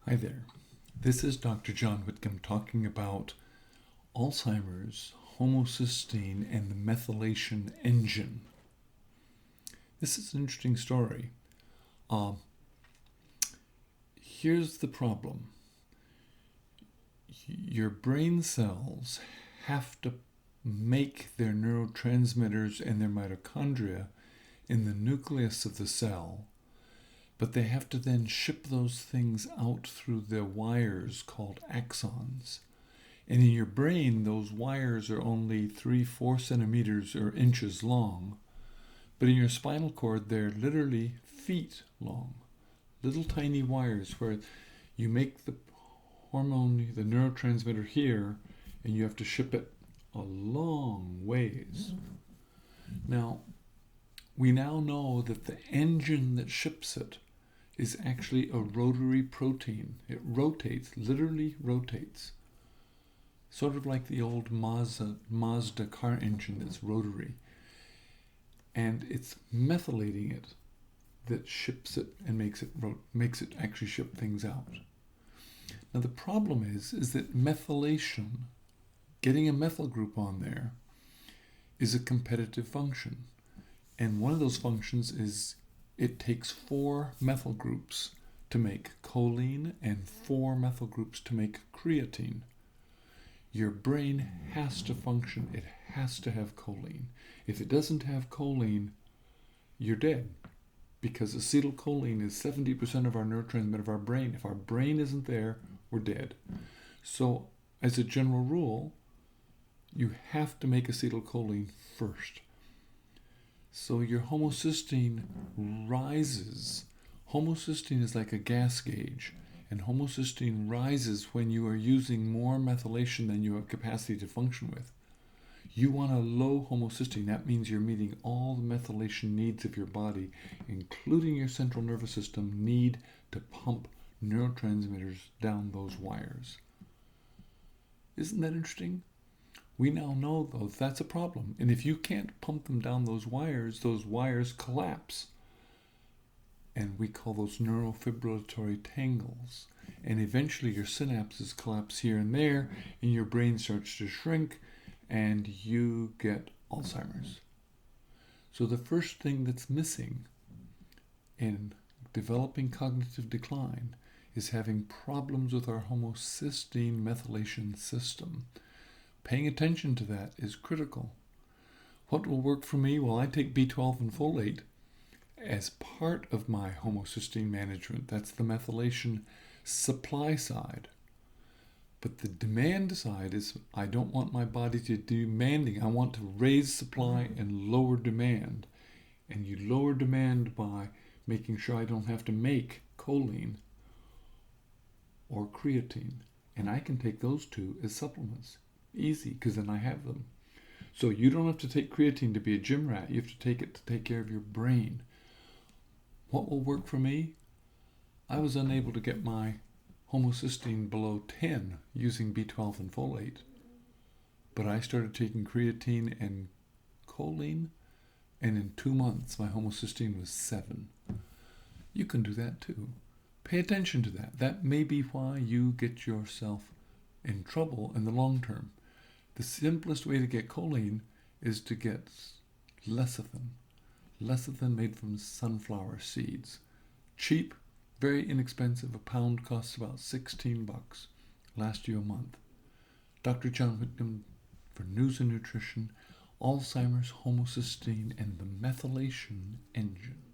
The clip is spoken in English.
Hi there. This is Dr. John Whitcomb talking about Alzheimer's, homocysteine, and the methylation engine. This is an interesting story. Here's the problem. Your brain cells have to make their neurotransmitters and their mitochondria in the nucleus of the cell, but they have to then ship those things out through the wires called axons. And in your brain, those wires are only 3-4 centimeters or inches long, but in your spinal cord, they're literally feet long. Little tiny wires where you make the hormone, the neurotransmitter here, and you have to ship it a long ways. Now, we now know that the engine that ships it is actually a rotary protein. It rotates, literally rotates. Sort of like the old Mazda car engine that's rotary. And it's methylating it that ships it and makes it actually ship things out. Now the problem is that methylation, getting a methyl group on there, is a competitive function. And one of those functions is it takes 4 methyl groups to make choline and 4 methyl groups to make creatine. Your brain has to function. It has to have choline. If it doesn't have choline, you're dead. Because acetylcholine is 70% of our neurotransmitter of our brain. If our brain isn't there, we're dead. So, as a general rule, you have to make acetylcholine first. So your homocysteine rises. Homocysteine is like a gas gauge, and homocysteine rises when you are using more methylation than you have capacity to function with. You want a low homocysteine. That means you're meeting all the methylation needs of your body, including your central nervous system need to pump neurotransmitters down those wires. Isn't that interesting? We now know, though, that's a problem. And if you can't pump them down those wires collapse. And we call those neurofibrillatory tangles. And eventually your synapses collapse here and there, and your brain starts to shrink, and you get Alzheimer's. So the first thing that's missing in developing cognitive decline is having problems with our homocysteine methylation system. Paying attention to that is critical. What will work for me? Well, I take B12 and folate as part of my homocysteine management. That's the methylation supply side. But the demand side is I don't want my body to be demanding. I want to raise supply and lower demand. And you lower demand by making sure I don't have to make choline or creatine. And I can take those two as supplements. Easy, because then I have them. So you don't have to take creatine to be a gym rat. You have to take it to take care of your brain. What will work for me? I was unable to get my homocysteine below 10 using B12 and folate. But I started taking creatine and choline, and in 2 months my homocysteine was 7. You can do that too. Pay attention to that. That may be why you get yourself in trouble in the long term. The simplest way to get choline is to get lecithin. Lecithin made from sunflower seeds. Cheap, very inexpensive. A pound costs about $16. Lasts you a month. Dr. John Whitcomb for News and Nutrition, Alzheimer's, homocysteine, and the methylation engine.